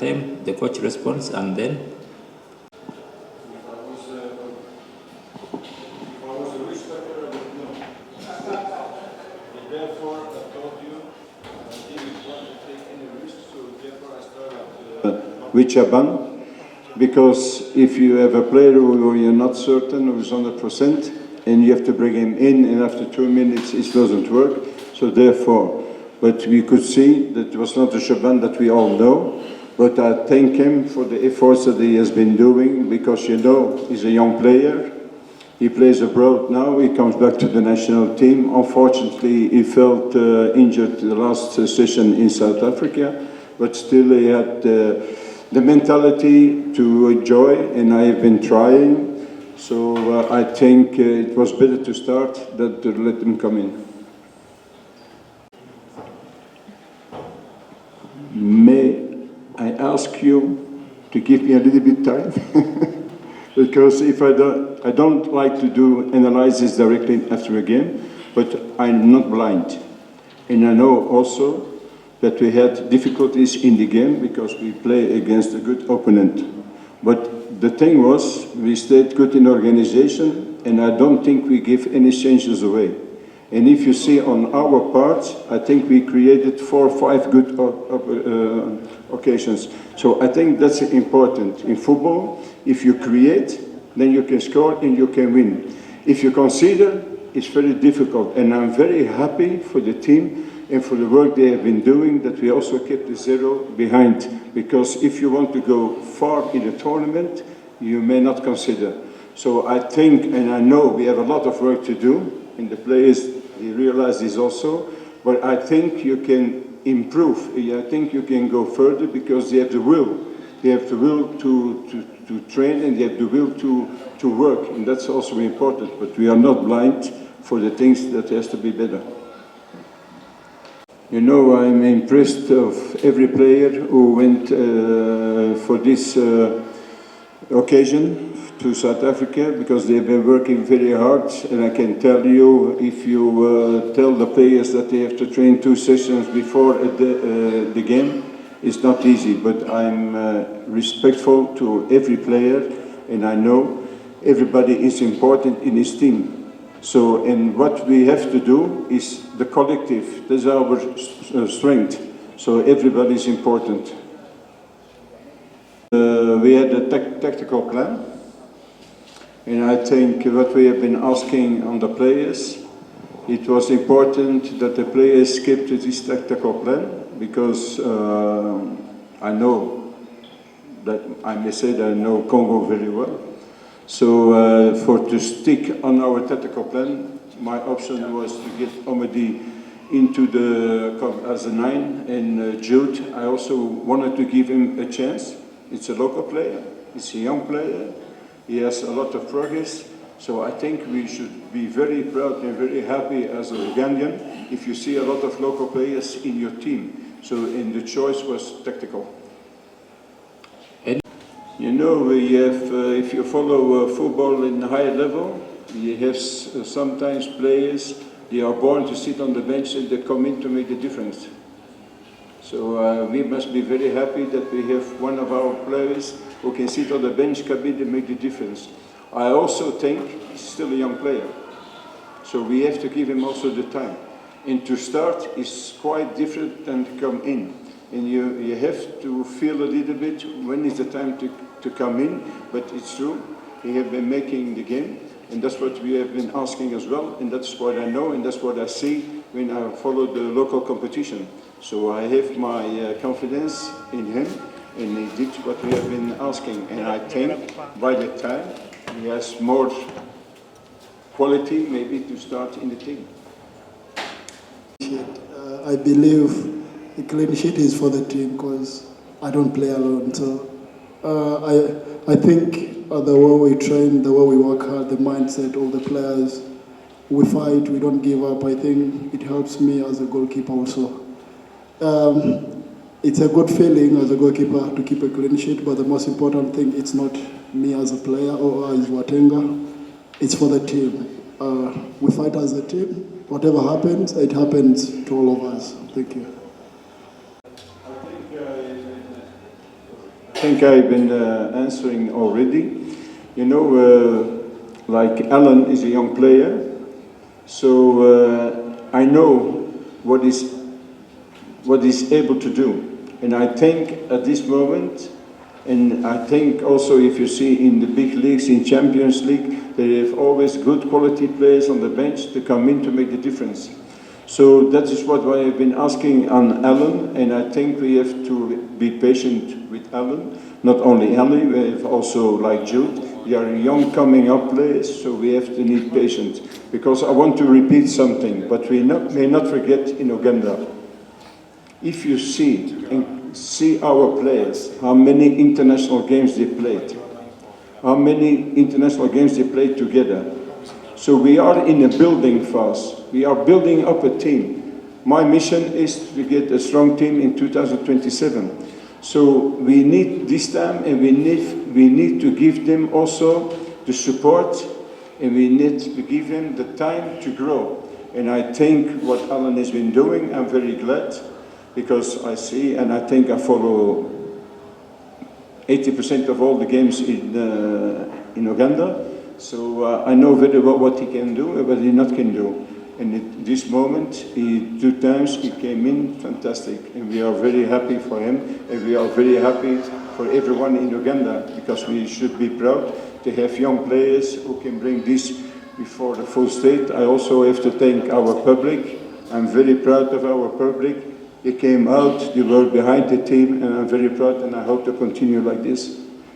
time the coach responds, and then with Chaban, because if you have a player who you're not certain who is 100%, and you have to bring him in, and after 2 minutes it doesn't work, so therefore, but we could see that it was not the Chaban that we all know, but I thank him for the efforts that he has been doing, because you know, he's a young player, he plays abroad now, he comes back to the national team. Unfortunately, he felt injured the last session in South Africa, but still he had the mentality to enjoy, and I have been trying. So I think it was better to start than to let him come in. May I ask you to give me a little bit time? Because if I don't like to do analysis directly after a game, but I'm not blind. And I know also that we had difficulties in the game because we play against a good opponent. But the thing was, we stayed good in organization, and I don't think we give any changes away. And if you see on our part, I think we created 4 or 5 good occasions. So I think that's important. In football, if you create, then you can score and you can win. If you consider, it's very difficult. And I'm very happy for the team and for the work they have been doing, that we also kept the 0 behind. Because if you want to go far in the tournament, you may not consider. So I think, and I know we have a lot of work to do, and the players, they realize this also, but I think you can improve. I think you can go further because they have the will. They have the will to train, and they have the will to work, and that's also important. But we are not blind for the things that has to be better. You know, I'm impressed of every player who went for this occasion to South Africa, because they've been working very hard. And I can tell you, if you tell the players that they have to train 2 sessions before the game, it's not easy. But I'm respectful to every player, and I know everybody is important in his team. So, and what we have to do is the collective. That's our strength. So everybody is important. We had a tactical plan, and I think what we have been asking on the players, it was important that the players kept to this tactical plan, because I know that, I may say that I know Congo very well. So to stick on our tactical plan, my option was to get Omedi into as a 9, and Jude, I also wanted to give him a chance. It's a local player, it's a young player, he has a lot of progress, so I think we should be very proud and very happy as a Ugandan if you see a lot of local players in your team. So, and the choice was tactical. You know, we have, if you follow football in a higher level, you have sometimes players, they are born to sit on the bench and they come in to make the difference. So we must be very happy that we have one of our players who can sit on the bench, come in and make the difference. I also think he's still a young player, so we have to give him also the time. And to start is quite different than to come in. And you have to feel a little bit when is the time to come in, but it's true, he has been making the game, and that's what we have been asking as well, and that's what I know, and that's what I see when I follow the local competition. So I have my confidence in him, and he did what we have been asking, and I think by the time he has more quality maybe to start in the team. I believe the clean sheet is for the team because I don't play alone. So I think the way we train, the way we work hard, the mindset of the players, we fight, we don't give up. I think it helps me as a goalkeeper also. It's a good feeling as a goalkeeper to keep a clean sheet, but the most important thing, it's not me as a player or as Watenga, it's for the team. We fight as a team. Whatever happens, it happens to all of us. Thank you. I think think I've been answering already. You know, like Alan is a young player, so I know what he's able to do. And I think at this moment, and I think also if you see in the big leagues, in Champions League, they have always good quality players on the bench to come in to make the difference. So that is what I have been asking on Alan, and I think we have to be patient with Alan. Not only Alan, we have also like Jude. We are young coming up players, so we have to need patience. Because I want to repeat something, but we may not forget in Uganda. If you see our players, how many international games they played, how many international games they played together. So we are in a building phase. We are building up a team. My mission is to get a strong team in 2027. So we need this time, and we need to give them also the support, and we need to give them the time to grow. And I think what Alan has been doing, I'm very glad, because I see and I think I follow 80% of all the games in Uganda. So I know very well what he can do and what he not can do. And at this moment, 2 times he came in fantastic, and we are very happy for him, and we are very happy for everyone in Uganda, because we should be proud to have young players who can bring this before the full state. I also have to thank our public. I'm very proud of our public. They came out, they were behind the team, and I'm very proud, and I hope to continue like this.